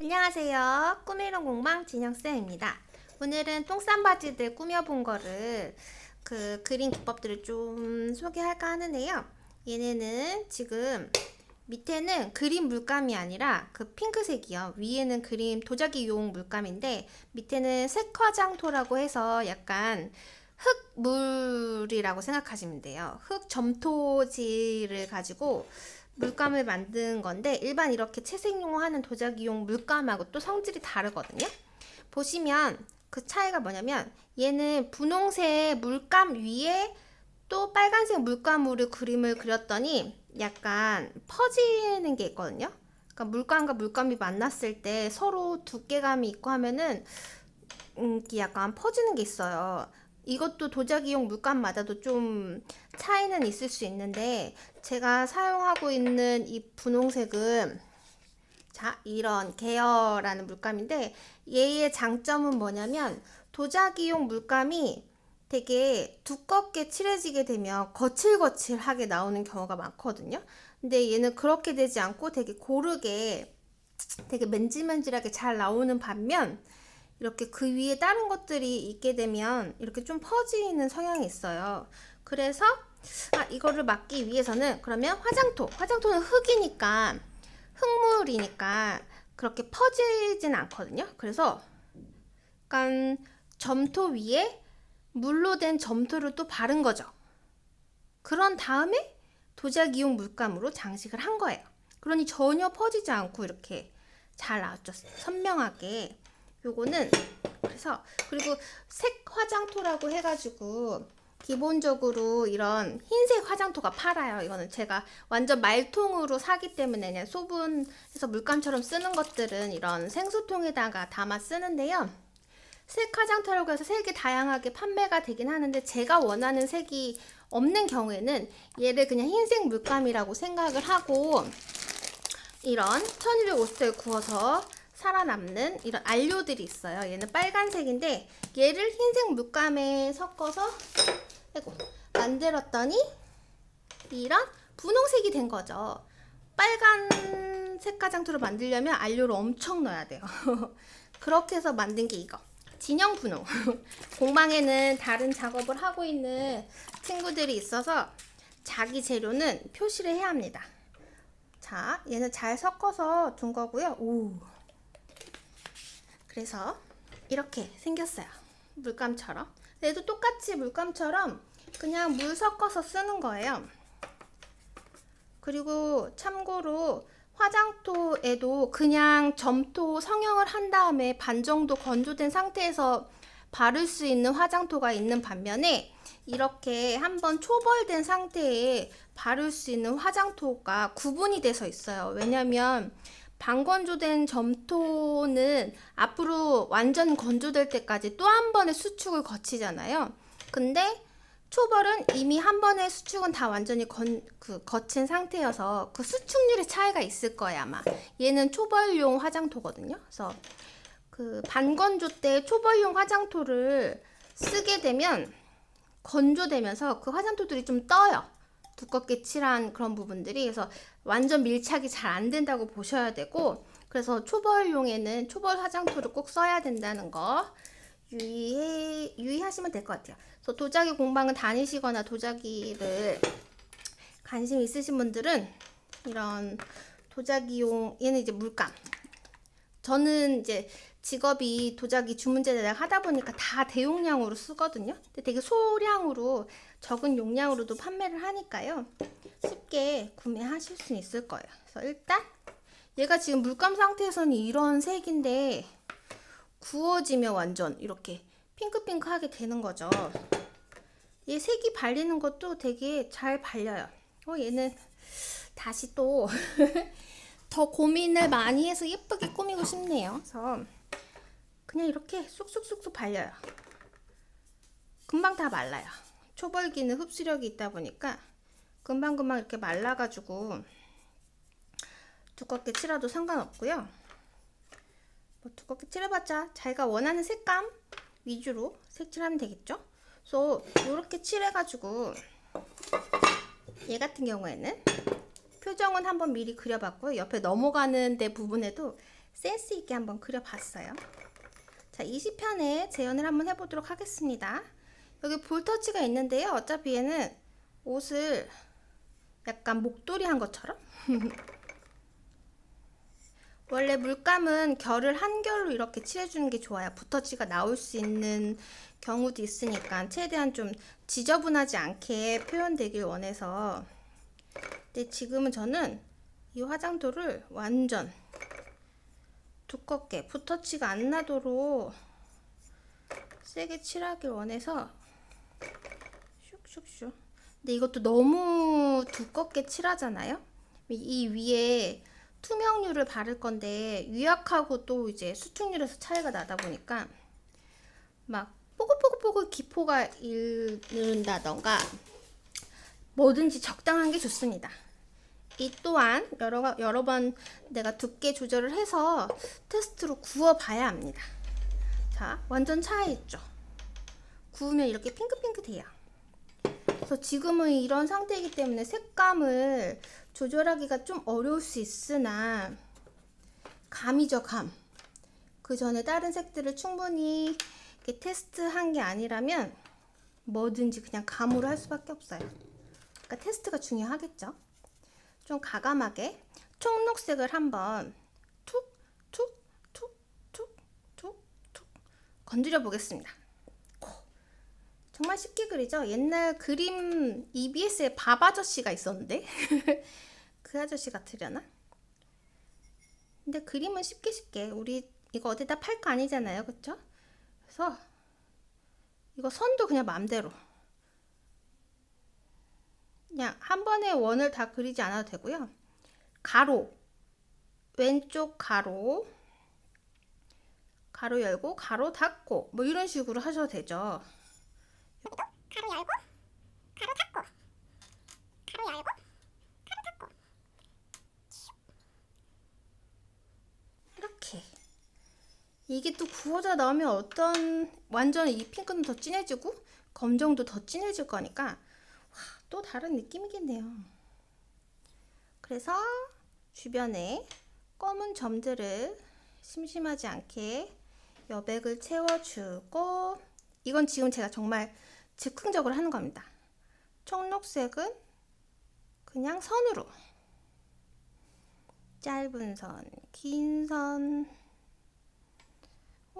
안녕하세요. 꾸미는 공방 진영쌤입니다. 오늘은 똥싼 바지들 꾸며본 거를 그림 기법들을 좀 소개할까 하는데요. 얘네는 지금 밑에는 그림 물감이 아니라 그 핑크색이요. 위에는 그림 도자기용 물감인데 밑에는 색화장토라고 해서 약간 흙물이라고 생각하시면 돼요. 흙 점토질을 가지고 물감을 만든 건데 일반 이렇게 채색용으로 하는 도자기용 물감하고 또 성질이 다르거든요. 보시면 그 차이가 뭐냐면 얘는 분홍색 물감 위에 또 빨간색 물감으로 그림을 그렸더니 약간 퍼지는 게 있거든요. 그러니까 물감과 물감이 만났을 때 서로 두께감이 있고 하면은 약간 퍼지는 게 있어요. 이것도 도자기용 물감마다도 좀 차이는 있을 수 있는데 제가 사용하고 있는 이 분홍색은 자, 이런 계열라는 물감인데 얘의 장점은 뭐냐면 도자기용 물감이 되게 두껍게 칠해지게 되면 거칠거칠하게 나오는 경우가 많거든요. 근데 얘는 그렇게 되지 않고 되게 고르게 되게 맨질맨질하게 잘 나오는 반면 이렇게 그 위에 다른 것들이 있게 되면 이렇게 좀 퍼지는 성향이 있어요. 그래서 이거를 막기 위해서는 그러면 화장토는 흙이니까 흙물이니까 그렇게 퍼지진 않거든요. 그래서 약간 점토 위에 물로 된 점토를 또 바른 거죠. 그런 다음에 도자기용 물감으로 장식을 한 거예요. 그러니 전혀 퍼지지 않고 이렇게 잘 나왔죠. 선명하게. 요거는 그래서 그리고 색 화장토라고 해가지고 기본적으로 이런 흰색 화장토가 팔아요. 이거는 제가 완전 말통으로 사기 때문에 그냥 소분해서 물감처럼 쓰는 것들은 이런 생수통에다가 담아 쓰는데요. 색 화장토라고 해서 색이 다양하게 판매가 되긴 하는데 제가 원하는 색이 없는 경우에는 얘를 그냥 흰색 물감이라고 생각을 하고 이런 1250도에 구워서 살아남는 이런 안료들이 있어요. 얘는 빨간색인데 얘를 흰색 물감에 섞어서 만들었더니 이런 분홍색이 된 거죠. 빨간 색화장토를 만들려면 안료를 엄청 넣어야 돼요. 그렇게 해서 만든 게 이거. 진영 분홍. 공방에는 다른 작업을 하고 있는 친구들이 있어서 자기 재료는 표시를 해야 합니다. 자, 얘는 잘 섞어서 둔 거고요. 오. 그래서 이렇게 생겼어요. 물감처럼. 얘도 똑같이 물감처럼 그냥 물 섞어서 쓰는 거예요. 그리고 참고로 화장토에도 그냥 점토 성형을 한 다음에 반 정도 건조된 상태에서 바를 수 있는 화장토가 있는 반면에 이렇게 한번 초벌된 상태에 바를 수 있는 화장토가 구분이 돼서 있어요. 왜냐면 반건조된 점토는 앞으로 완전 건조될 때까지 또 한 번의 수축을 거치잖아요. 근데 초벌은 이미 한 번의 수축은 다 완전히 거친 상태여서 그 수축률의 차이가 있을 거예요, 아마. 얘는 초벌용 화장토거든요. 그래서 그 반건조 때 초벌용 화장토를 쓰게 되면 건조되면서 그 화장토들이 좀 떠요. 두껍게 칠한 그런 부분들이. 그래서 완전 밀착이 잘 안 된다고 보셔야 되고, 그래서 초벌용에는 초벌 화장토를 꼭 써야 된다는 거 유의하시면 될 것 같아요. 그래서 도자기 공방을 다니시거나 도자기를 관심 있으신 분들은 이런 도자기용, 얘는 이제 물감. 저는 이제 직업이 도자기 주문 제작 하다 보니까 다 대용량으로 쓰거든요. 근데 되게 소량으로 적은 용량으로도 판매를 하니까요. 쉽게 구매하실 수 있을 거예요. 그래서 일단 얘가 지금 물감 상태에서는 이런 색인데 구워지면 완전 이렇게 핑크핑크하게 되는 거죠. 얘 색이 발리는 것도 되게 잘 발려요. 얘는 다시 또 더 고민을 많이 해서 예쁘게 꾸미고 싶네요. 그래서 그냥 이렇게 쑥쑥쑥쑥 발려요. 금방 다 말라요. 초벌기는 흡수력이 있다 보니까 금방금방 이렇게 말라가지고 두껍게 칠해도 상관없고요. 뭐 두껍게 칠해봤자 자기가 원하는 색감 위주로 색칠하면 되겠죠. 그래서 이렇게 칠해가지고 얘 같은 경우에는 표정은 한번 미리 그려봤고요. 옆에 넘어가는 데 부분에도 센스 있게 한번 그려봤어요. 자, 20편에 재현을 한번 해보도록 하겠습니다. 여기 볼터치가 있는데요. 어차피 얘는 옷을 약간 목도리 한 것처럼 원래 물감은 결을 한 결로 이렇게 칠해주는 게 좋아요. 붓터치가 나올 수 있는 경우도 있으니까 최대한 좀 지저분하지 않게 표현되길 원해서. 근데 지금은 저는 이 화장도를 완전 두껍게 붓터치가 안 나도록 세게 칠하길 원해서 슉슉슉. 근데 이것도 너무 두껍게 칠하잖아요. 이 위에 투명률을 바를 건데 유약하고 또 이제 수축률에서 차이가 나다 보니까 막 뽀글뽀글뽀글 기포가 일는다던가 뭐든지 적당한 게 좋습니다. 이 또한 여러 번 내가 두께 조절을 해서 테스트로 구워 봐야 합니다. 자, 완전 차이 있죠. 구우면 이렇게 핑크핑크돼요. 그래서 지금은 이런 상태이기 때문에 색감을 조절하기가 좀 어려울 수 있으나 감이죠, 감. 그 전에 다른 색들을 충분히 이렇게 테스트한 게 아니라면 뭐든지 그냥 감으로 할 수밖에 없어요. 그러니까 테스트가 중요하겠죠. 좀 과감하게 청록색을 한번 툭 건드려 보겠습니다. 정말 쉽게 그리죠. 옛날 그림 EBS에 밥 아저씨가 있었는데 그 아저씨 같으려나? 근데 그림은 쉽게 우리 이거 어디다 팔 거 아니잖아요, 그쵸? 그래서 이거 선도 그냥 맘대로 그냥 한 번에 원을 다 그리지 않아도 되고요. 가로, 왼쪽 가로 열고 가로 닫고 뭐 이런 식으로 하셔도 되죠. 가로 열고, 가로 닫고, 가로 열고, 가로 닫고. 이렇게. 이게 또 구워져 나오면 어떤 완전 이 핑크는 더 진해지고 검정도 더 진해질 거니까 와, 또 다른 느낌이겠네요. 그래서 주변에 검은 점들을 심심하지 않게 여백을 채워주고, 이건 지금 제가 정말 즉흥적으로 하는 겁니다. 청록색은 그냥 선으로 짧은 선, 긴 선.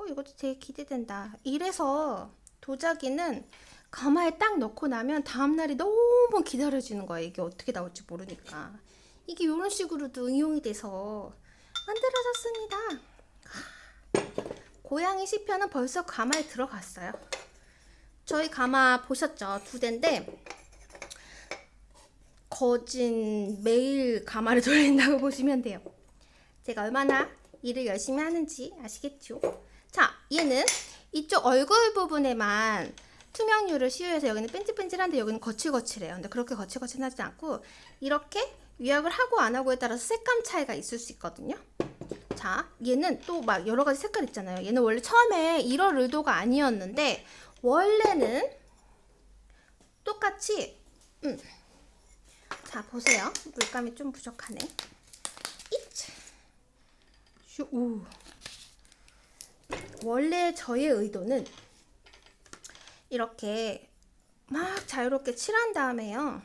이것도 되게 기대된다. 이래서 도자기는 가마에 딱 넣고 나면 다음날이 너무 기다려지는 거예요. 이게 어떻게 나올지 모르니까. 이게 이런 식으로도 응용이 돼서 만들어졌습니다. 고양이 시편은 벌써 가마에 들어갔어요. 저희 가마 보셨죠? 2대인데 거진 매일 가마를 돌린다고 보시면 돼요. 제가 얼마나 일을 열심히 하는지 아시겠죠? 자, 얘는 이쪽 얼굴 부분에만 투명률을 시유해서 여기는 뺀질뺀질한데 여기는 거칠거칠해요. 근데 그렇게 거칠거칠하지 않고 이렇게 위약을 하고 안 하고에 따라서 색감 차이가 있을 수 있거든요. 자, 얘는 또 막 여러 가지 색깔 있잖아요. 얘는 원래 처음에 이럴 의도가 아니었는데 원래는 똑같이 자, 보세요. 물감이 좀 부족하네. 오. 원래 저의 의도는 이렇게 막 자유롭게 칠한 다음에요.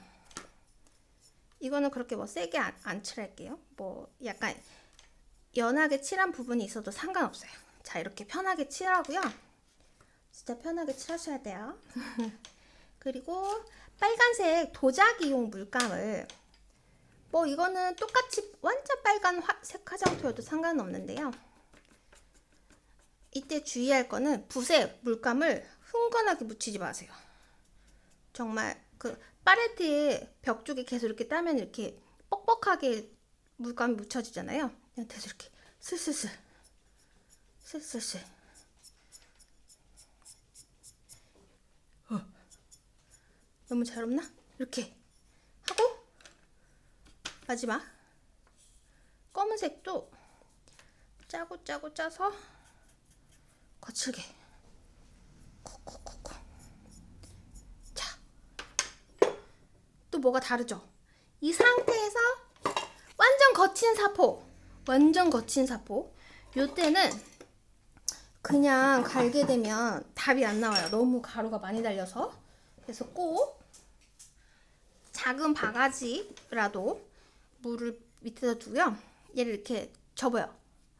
이거는 그렇게 뭐 세게 안 칠할게요. 뭐 약간 연하게 칠한 부분이 있어도 상관없어요. 자, 이렇게 편하게 칠하고요. 진짜 편하게 칠하셔야 돼요. 그리고 빨간색 도자기용 물감을 뭐 이거는 똑같이 완전 빨간 색 화장토여도 상관없는데요. 이때 주의할 거는 붓에 물감을 흥건하게 묻히지 마세요. 정말 그 팔레트에 벽 쪽에 계속 이렇게 따면 이렇게 뻑뻑하게 물감이 묻혀지잖아요. 그냥 계속 이렇게 슬슬슬 너무 잘 없나? 이렇게 하고 마지막 검은색도 짜고 짜서 거칠게 콕콕콕콕. 자, 또 뭐가 다르죠? 이 상태에서 완전 거친 사포 요때는 그냥 갈게 되면 답이 안 나와요. 너무 가루가 많이 달려서. 그래서 꼭 작은 바가지라도 물을 밑에다 두고요. 얘를 이렇게 접어요.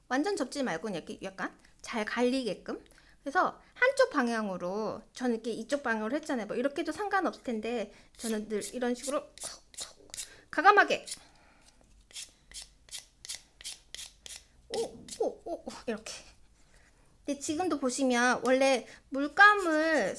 완전 접지 말고 이렇게 약간 잘 갈리게끔. 그래서 한쪽 방향으로, 저는 이렇게 이쪽 방향으로 했잖아요. 뭐 이렇게 해도 상관없을 텐데 저는 늘 이런 식으로 가감하게 오 이렇게. 근데 지금도 보시면 원래 물감을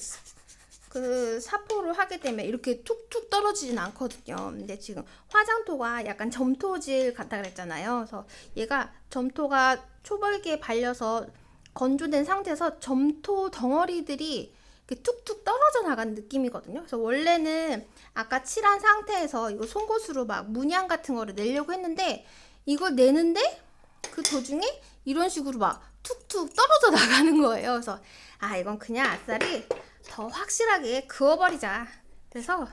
그 사포로 하게 되면 이렇게 툭툭 떨어지진 않거든요. 근데 지금 화장토가 약간 점토질 같다 그랬잖아요. 그래서 얘가 점토가 초벌기에 발려서 건조된 상태에서 점토 덩어리들이 이렇게 툭툭 떨어져 나가는 느낌이거든요. 그래서 원래는 아까 칠한 상태에서 이거 송곳으로 막 문양 같은 거를 내려고 했는데 이걸 내는데 그 도중에 이런 식으로 막 툭툭 떨어져 나가는 거예요. 그래서 아, 이건 그냥 아싸리 더 확실하게 그어버리자. 그래서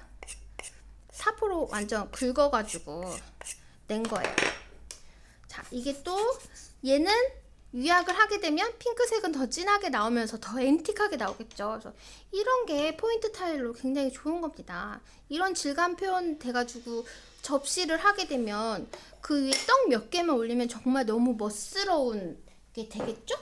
사포로 완전 긁어가지고 낸 거예요. 자, 이게 또 얘는 유약을 하게 되면 핑크색은 더 진하게 나오면서 더 앤틱하게 나오겠죠. 그래서 이런 게 포인트 타일로 굉장히 좋은 겁니다. 이런 질감 표현 돼가지고 접시를 하게 되면 그 위에 떡 몇 개만 올리면 정말 너무 멋스러운 게 되겠죠?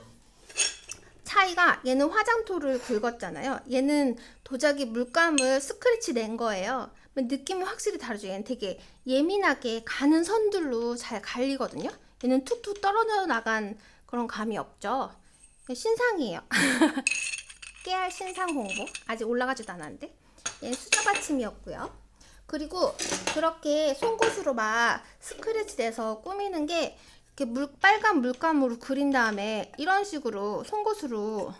차이가, 얘는 화장토를 긁었잖아요. 얘는 도자기 물감을 스크래치 낸 거예요. 느낌이 확실히 다르죠. 얘는 되게 예민하게 가는 선들로 잘 갈리거든요. 얘는 툭툭 떨어져 나간 그런 감이 없죠. 신상이에요. 깨알 신상 홍보. 아직 올라가지도 않았는데. 얘는 수저 받침이었고요. 그리고 그렇게 송곳으로 막 스크래치 내서 꾸미는 게 이렇게 빨간 물감으로 그린 다음에 이런 식으로 송곳으로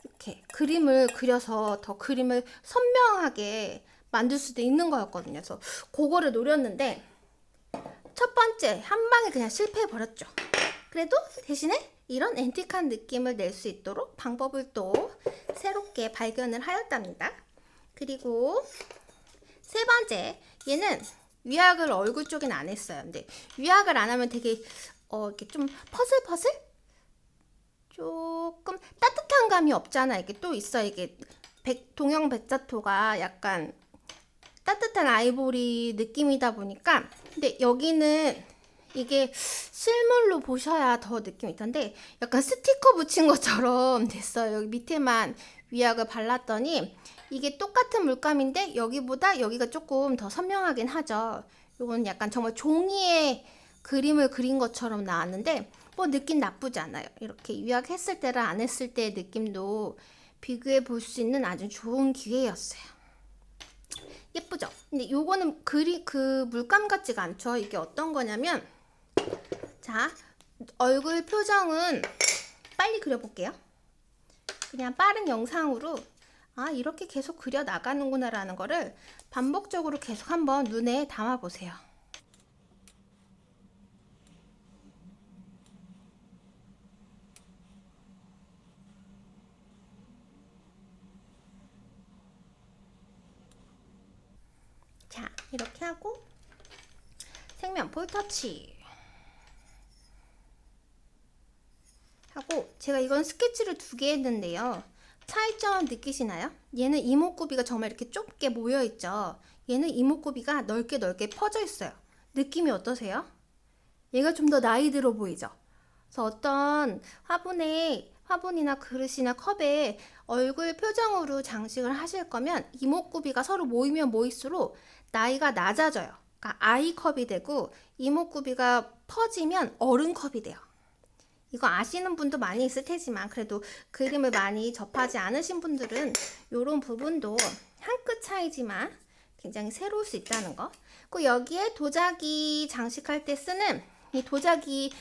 이렇게 그림을 그려서 더 그림을 선명하게 만들 수도 있는 거였거든요. 그래서 그거를 노렸는데 첫 번째 한 방에 그냥 실패해 버렸죠. 그래도 대신에 이런 앤틱한 느낌을 낼 수 있도록 방법을 또 새롭게 발견을 하였답니다. 그리고 세 번째, 얘는 유약을 얼굴 쪽엔 안 했어요. 근데 유약을 안 하면 되게 이렇게 좀 퍼슬퍼슬? 조금 따뜻한 감이 없잖아. 이게 또 있어. 이게 동양 백자토가 약간 따뜻한 아이보리 느낌이다 보니까. 근데 여기는 이게 실물로 보셔야 더 느낌이 있던데 약간 스티커 붙인 것처럼 됐어요. 여기 밑에만 위약을 발랐더니 이게 똑같은 물감인데 여기보다 여기가 조금 더 선명하긴 하죠. 이건 약간 정말 종이에 그림을 그린 것처럼 나왔는데 뭐 느낌 나쁘지 않아요. 이렇게 위약했을 때랑 안 했을 때의 느낌도 비교해 볼 수 있는 아주 좋은 기회였어요. 예쁘죠? 근데 요거는 그 물감 같지가 않죠. 이게 어떤 거냐면, 자, 얼굴 표정은 빨리 그려볼게요. 그냥 빠른 영상으로 아, 이렇게 계속 그려 나가는구나 라는 거를 반복적으로 계속 한번 눈에 담아 보세요. 자, 이렇게 하고 색면볼 터치 하고, 제가 이건 스케치를 2개 했는데요. 차이점 느끼시나요? 얘는 이목구비가 정말 이렇게 좁게 모여 있죠. 얘는 이목구비가 넓게 퍼져 있어요. 느낌이 어떠세요? 얘가 좀 더 나이 들어 보이죠? 그래서 어떤 화분이나 그릇이나 컵에 얼굴 표정으로 장식을 하실 거면 이목구비가 서로 모이면 모일수록 나이가 낮아져요. 그러니까 아이 컵이 되고 이목구비가 퍼지면 어른 컵이 돼요. 이거 아시는 분도 많이 있을 테지만 그래도 그림을 많이 접하지 않으신 분들은 이런 부분도 한 끗 차이지만 굉장히 새로울 수 있다는 거. 그리고 여기에 도자기 장식할 때 쓰는 이 도자기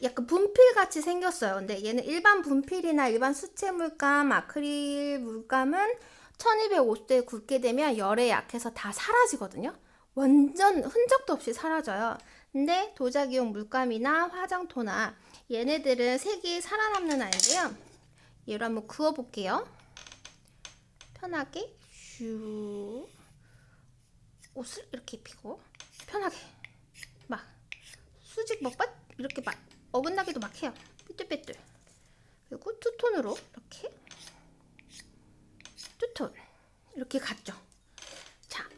약간 분필 같이 생겼어요. 근데 얘는 일반 분필이나 일반 수채 물감, 아크릴 물감은 1250도에 굽게 되면 열에 약해서 다 사라지거든요. 완전 흔적도 없이 사라져요. 근데 도자기용 물감이나 화장토나 얘네들은 색이 살아남는 아이인데요. 얘를 한번 그어볼게요. 편하게 슈 옷을 이렇게 입히고 편하게 막 수직 먹밭 이렇게 막 어긋나기도 막 해요. 삐뚤빼뚤. 그리고 투톤으로 이렇게 투톤 이렇게 갔죠. 자,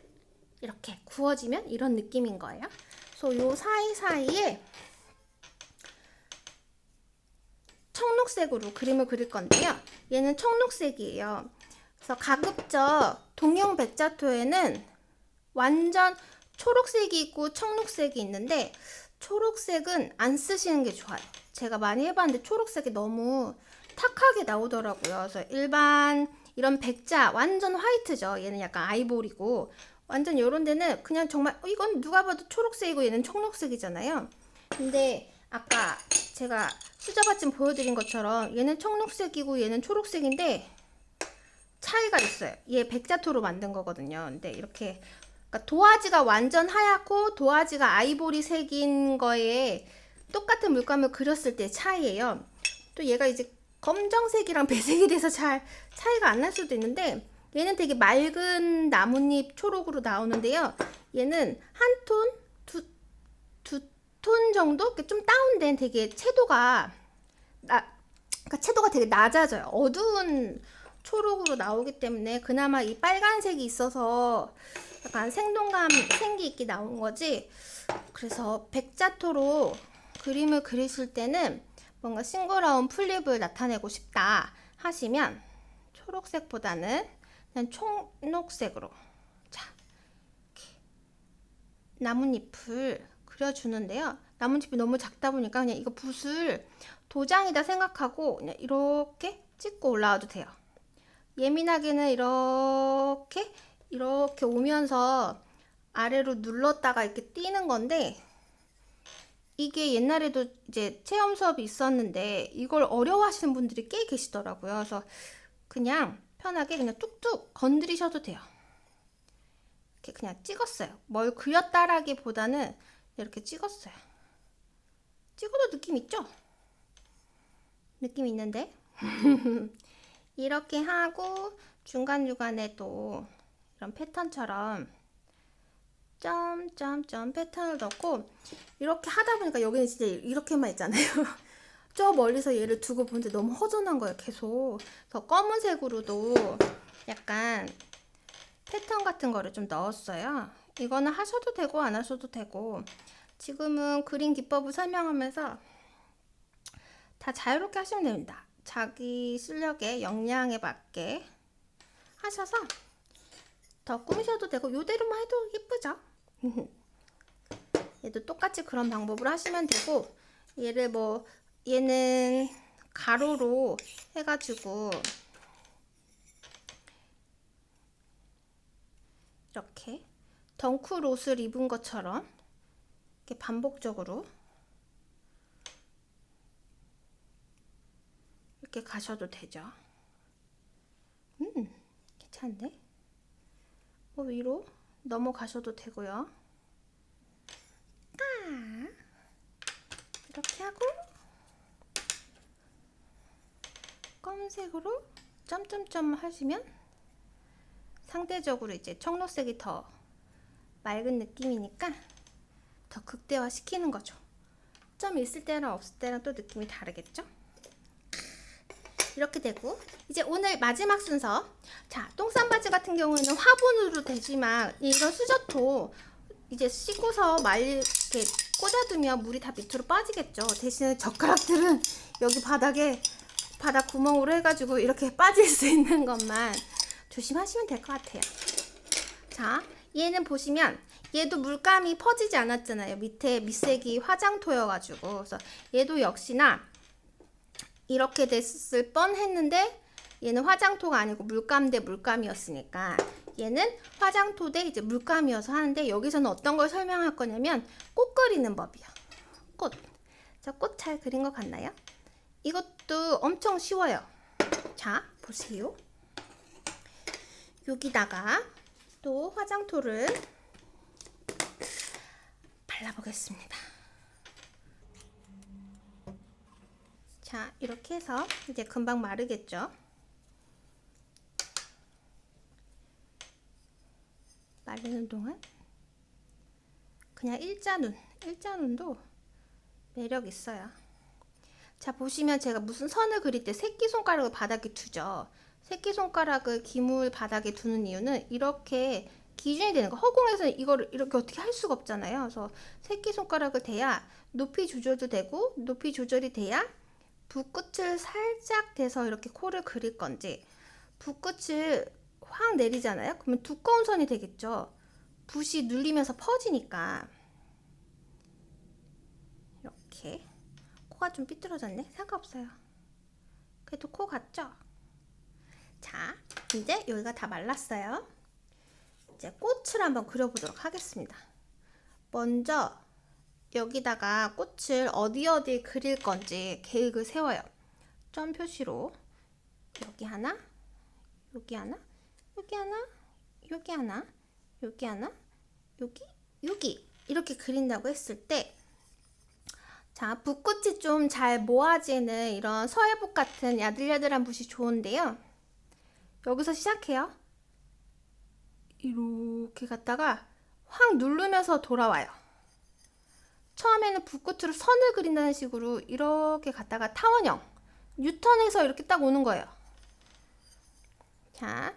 이렇게 구워지면 이런 느낌인 거예요. 그래서 요 사이사이에 청록색으로 그림을 그릴 건데요. 얘는 청록색이에요. 그래서 가급적 동형 백자토에는 완전 초록색이 있고 청록색이 있는데 초록색은 안 쓰시는 게 좋아요. 제가 많이 해봤는데 초록색이 너무 탁하게 나오더라고요. 그래서 일반 이런 백자 완전 화이트죠. 얘는 약간 아이보리고 완전 요런 데는 그냥 정말 이건 누가 봐도 초록색이고 얘는 청록색이잖아요. 근데 아까 제가 수저받침 보여드린 것처럼 얘는 청록색이고 얘는 초록색인데 차이가 있어요. 얘 백자토로 만든 거거든요. 근데 이렇게 그러니까 도화지가 완전 하얗고 도화지가 아이보리 색인 거에 똑같은 물감을 그렸을 때 차이예요. 또 얘가 이제 검정색이랑 배색이 돼서 잘 차이가 안 날 수도 있는데 얘는 되게 맑은 나뭇잎 초록으로 나오는데요. 얘는 한 톤, 두 톤 정도? 좀 다운된 되게 채도가 그러니까 채도가 되게 낮아져요. 어두운 초록으로 나오기 때문에 그나마 이 빨간색이 있어서 약간 생기 있게 나온 거지. 그래서 백자토로 그림을 그리실 때는 뭔가 싱그러운 풀잎을 나타내고 싶다 하시면 초록색보다는 그냥 청록색으로 자 이렇게 나뭇잎을 그려주는데요. 나뭇잎이 너무 작다 보니까 그냥 이거 붓을 도장이다 생각하고 그냥 이렇게 찍고 올라와도 돼요. 예민하게는 이렇게 오면서 아래로 눌렀다가 이렇게 띄는 건데 이게 옛날에도 이제 체험 수업이 있었는데 이걸 어려워하시는 분들이 꽤 계시더라고요. 그래서 그냥 편하게 그냥 뚝뚝 건드리셔도 돼요. 이렇게 그냥 찍었어요. 뭘 그렸다라기보다는 이렇게 찍었어요. 찍어도 느낌 있죠? 느낌 있는데? 이렇게 하고 중간중간에 또 이런 패턴처럼 점점점 패턴을 넣고 이렇게 하다 보니까 여기는 진짜 이렇게만 있잖아요. 저 멀리서 얘를 두고 보는데 너무 허전한 거예요. 계속. 그래서 검은색으로도 약간 패턴 같은 거를 좀 넣었어요. 이거는 하셔도 되고 안 하셔도 되고 지금은 그림 기법을 설명하면서 다 자유롭게 하시면 됩니다. 자기 실력에 역량에 맞게 하셔서 더 꾸미셔도 되고 요대로만 해도 예쁘죠? 얘도 똑같이 그런 방법으로 하시면 되고 얘는 가로로 해가지고 이렇게 덩쿨 옷을 입은 것처럼 이렇게 반복적으로 이렇게 가셔도 되죠. 괜찮네. 위로 넘어가셔도 되고요. 이렇게 하고 검은색으로 점점점 하시면 상대적으로 이제 청록색이 더 맑은 느낌이니까 더 극대화 시키는 거죠. 점 있을 때랑 없을 때랑 또 느낌이 다르겠죠? 이렇게 되고 이제 오늘 마지막 순서. 자, 똥싼바지 같은 경우에는 화분으로 되지만 이런 수저토 이제 씻고서 이렇게 꽂아두면 물이 다 밑으로 빠지겠죠. 대신에 젓가락들은 여기 바닥 구멍으로 해가지고 이렇게 빠질 수 있는 것만 조심하시면 될 것 같아요. 자, 얘는 보시면 얘도 물감이 퍼지지 않았잖아요. 밑색이 화장토여가지고. 그래서 얘도 역시나 이렇게 됐을 뻔 했는데 얘는 화장토가 아니고 물감 대 물감이었으니까 얘는 화장토 대 이제 물감이어서 하는데 여기서는 어떤 걸 설명할 거냐면 꽃 그리는 법이요. 꽃. 저 꽃 잘 그린 것 같나요? 이것도 엄청 쉬워요. 자, 보세요. 여기다가 또 화장토를 발라보겠습니다. 자, 이렇게 해서 이제 금방 마르겠죠? 마르는 동안 그냥 일자눈도 매력 있어요. 자, 보시면 제가 무슨 선을 그릴 때 새끼손가락을 바닥에 두죠. 새끼손가락을 기물 바닥에 두는 이유는 이렇게 기준이 되는 거. 허공에서는 이거를 이렇게 어떻게 할 수가 없잖아요. 그래서 새끼손가락을 대야 높이 조절도 되고, 높이 조절이 돼야 붓끝을 살짝 대서 이렇게 코를 그릴 건지, 붓끝을 확 내리잖아요. 그러면 두꺼운 선이 되겠죠. 붓이 눌리면서 퍼지니까. 이렇게. 코가 좀 삐뚤어졌네. 상관없어요. 그래도 코 같죠? 자, 이제 여기가 다 말랐어요. 이제 꽃을 한번 그려보도록 하겠습니다. 먼저 여기다가 꽃을 어디 그릴 건지 계획을 세워요. 점 표시로 여기 하나, 여기 하나, 여기 하나, 여기 하나, 여기 하나, 여기 이렇게 그린다고 했을 때, 자, 붓꽃이 좀 잘 모아지는 이런 서해붓 같은 야들야들한 붓이 좋은데요. 여기서 시작해요. 이렇게 갔다가 확 누르면서 돌아와요. 처음에는 붓끝으로 선을 그린다는 식으로 이렇게 갔다가 타원형, 뉴턴에서 이렇게 딱 오는 거예요. 자,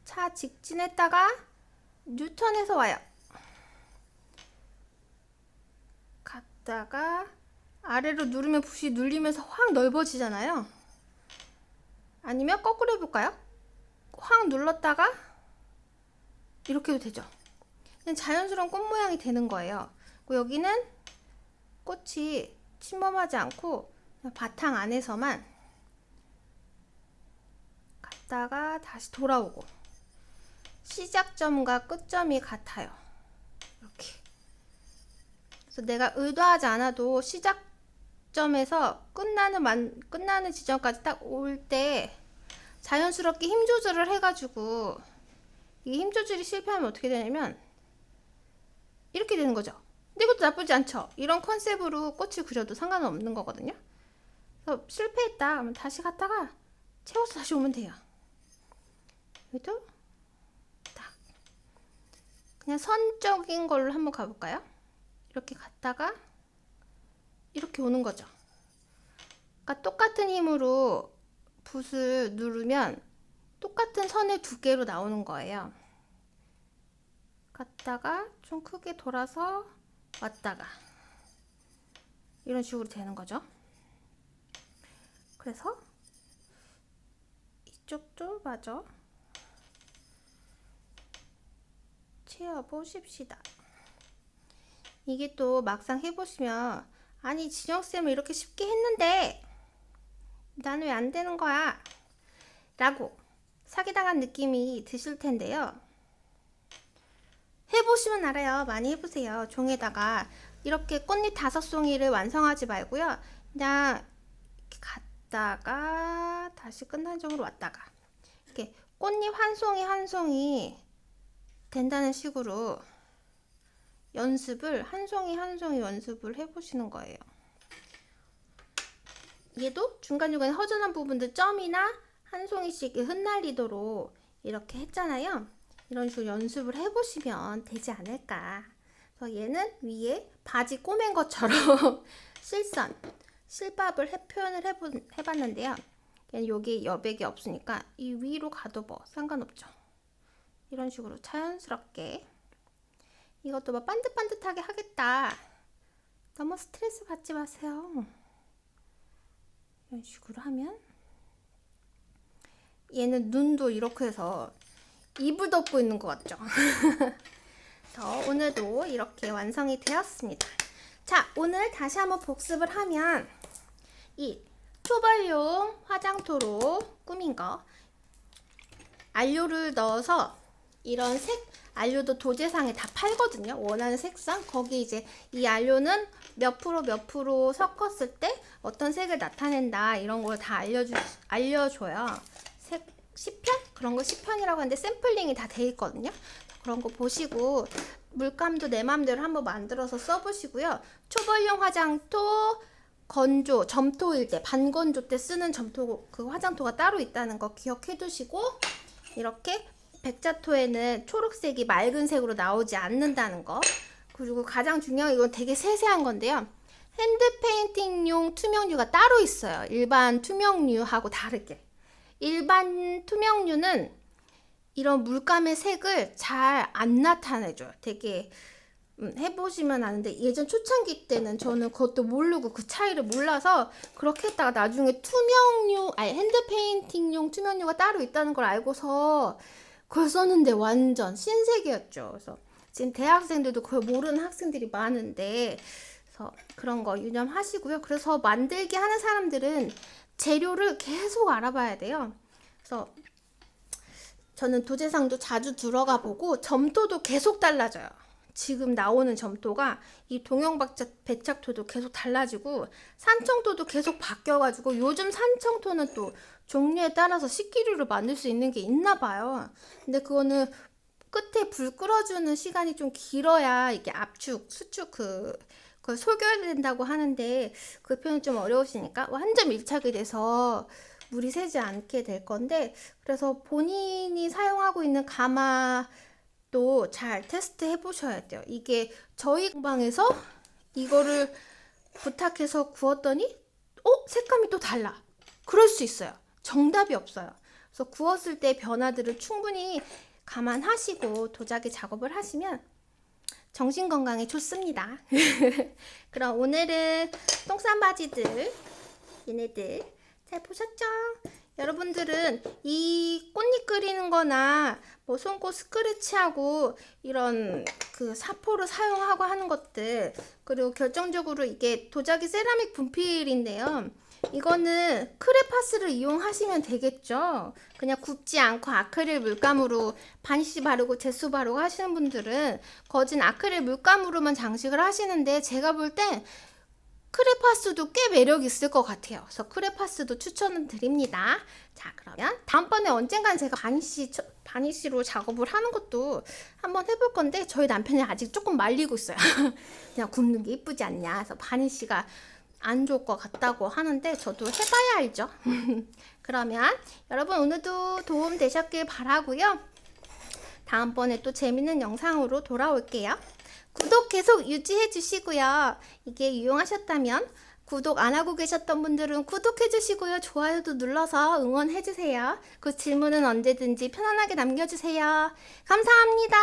차 직진했다가 뉴턴에서 와요. 갔다가 아래로 누르면 붓이 눌리면서 확 넓어지잖아요. 아니면 거꾸로 해볼까요? 확 눌렀다가 이렇게 해도 되죠. 그냥 자연스러운 꽃 모양이 되는 거예요. 그리고 여기는 꽃이 침범하지 않고 그냥 바탕 안에서만 갔다가 다시 돌아오고, 시작점과 끝점이 같아요. 이렇게. 그래서 내가 의도하지 않아도 시작점에서 끝나는 지점까지 딱 올 때 자연스럽게 힘 조절을 해가지고, 이 힘 조절이 실패하면 어떻게 되냐면 이렇게 되는 거죠. 근데 이것도 나쁘지 않죠. 이런 컨셉으로 꽃을 그려도 상관은 없는 거거든요. 그래서 실패했다 그러면 다시 갔다가 채워서 다시 오면 돼요. 여기도 딱 그냥 선적인 걸로 한번 가볼까요? 이렇게 갔다가 이렇게 오는 거죠. 그러니까 똑같은 힘으로 붓을 누르면 똑같은 선을 두 개로 나오는 거예요. 갔다가 좀 크게 돌아서 왔다가 이런 식으로 되는 거죠. 그래서 이쪽도 마저 채워보십시다. 이게 또 막상 해보시면, 아니 진영쌤은 이렇게 쉽게 했는데 나는 왜 안 되는 거야? 라고 사기당한 느낌이 드실 텐데요. 해보시면 알아요. 많이 해보세요. 종에다가 이렇게 꽃잎 5송이를 완성하지 말고요. 그냥 이렇게 갔다가 다시 끝난 점으로 왔다가 이렇게 꽃잎 한 송이 한 송이 된다는 식으로 연습을, 한 송이 한 송이 연습을 해보시는 거예요. 얘도 중간중간에 허전한 부분들 점이나 한 송이씩 흩날리도록 이렇게 했잖아요. 이런 식으로 연습을 해보시면 되지 않을까. 그래서 얘는 위에 바지 꼬맨 것처럼 실밥을 표현을 해봤는데요. 얘는 여기 여백이 없으니까 이 위로 가도 뭐 상관없죠. 이런 식으로 자연스럽게. 이것도 뭐 반듯반듯하게 하겠다, 너무 스트레스 받지 마세요. 이런 식으로 하면, 얘는 눈도 이렇게 해서 이불 덮고 있는 것 같죠? 그래서 오늘도 이렇게 완성이 되었습니다. 자, 오늘 다시 한번 복습을 하면, 이 초벌용 화장토로 꾸민 거, 안료를 넣어서 이런 색 안료도 도제상에 다 팔거든요. 원하는 색상. 거기 이제 이 안료는 몇 프로 섞었을 때 어떤 색을 나타낸다, 이런 걸 다 알려줘요. 색 10편? 그런 거 10편이라고 하는데 샘플링이 다 돼 있거든요. 그런 거 보시고 물감도 내 맘대로 한번 만들어서 써보시고요. 초벌용 화장토, 건조, 점토일 때, 반건조 때 쓰는 점토, 그 화장토가 따로 있다는 거 기억해 두시고, 이렇게 백자토에는 초록색이 맑은 색으로 나오지 않는다는 거, 그리고 가장 중요한, 이건 되게 세세한 건데요. 핸드 페인팅용 투명류가 따로 있어요. 일반 투명류하고 다르게. 일반 투명류는 이런 물감의 색을 잘 안 나타내줘요. 되게 해보시면 아는데 예전 초창기 때는 저는 그것도 모르고 그 차이를 몰라서 그렇게 했다가 나중에 핸드 페인팅용 투명류가 따로 있다는 걸 알고서 그걸 썼는데 완전 신세계였죠. 그래서 지금 대학생들도 그걸 모르는 학생들이 많은데 그래서 그런 거 유념하시고요. 그래서 만들기 하는 사람들은 재료를 계속 알아봐야 돼요. 그래서 저는 도제상도 자주 들어가 보고 점토도 계속 달라져요. 지금 나오는 점토가 이 동영배착토도 계속 달라지고 산청토도 계속 바뀌어가지고 요즘 산청토는 또 종류에 따라서 식기류를 만들 수 있는 게 있나 봐요. 근데 그거는 끝에 불 끌어주는 시간이 좀 길어야 이게 압축, 수축 그걸 속여야 된다고 하는데 그 표현이 좀 어려우시니까 완전 밀착이 돼서 물이 새지 않게 될 건데 그래서 본인이 사용하고 있는 가마도 잘 테스트 해보셔야 돼요. 이게 저희 공방에서 이거를 부탁해서 구웠더니 색감이 또 달라. 그럴 수 있어요. 정답이 없어요. 그래서 구웠을 때 변화들을 충분히 감안하시고 도자기 작업을 하시면 정신 건강에 좋습니다. 그럼 오늘은 똥싼 바지들 얘네들 잘 보셨죠? 여러분들은 이 꽃잎 그리는 거나 뭐 손꽃 스크래치하고 이런 그 사포를 사용하고 하는 것들 그리고 결정적으로 이게 도자기 세라믹 분필인데요. 이거는 크레파스를 이용하시면 되겠죠. 그냥 굽지 않고 아크릴 물감으로 바니쉬 바르고 제수 바르고 하시는 분들은 거진 아크릴 물감으로만 장식을 하시는데 제가 볼 땐 크레파스도 꽤 매력 있을 것 같아요. 그래서 크레파스도 추천을 드립니다. 자, 그러면 다음번에 언젠간 제가 바니쉬로 작업을 하는 것도 한번 해볼 건데 저희 남편이 아직 조금 말리고 있어요. 그냥 굽는 게 이쁘지 않냐. 그래서 바니쉬가 안 좋을 것 같다고 하는데 저도 해봐야 알죠. 그러면 여러분 오늘도 도움 되셨길 바라고요. 다음번에 또 재밌는 영상으로 돌아올게요. 구독 계속 유지해 주시고요. 이게 유용하셨다면 구독 안 하고 계셨던 분들은 구독해 주시고요. 좋아요도 눌러서 응원해 주세요. 그 질문은 언제든지 편안하게 남겨주세요. 감사합니다.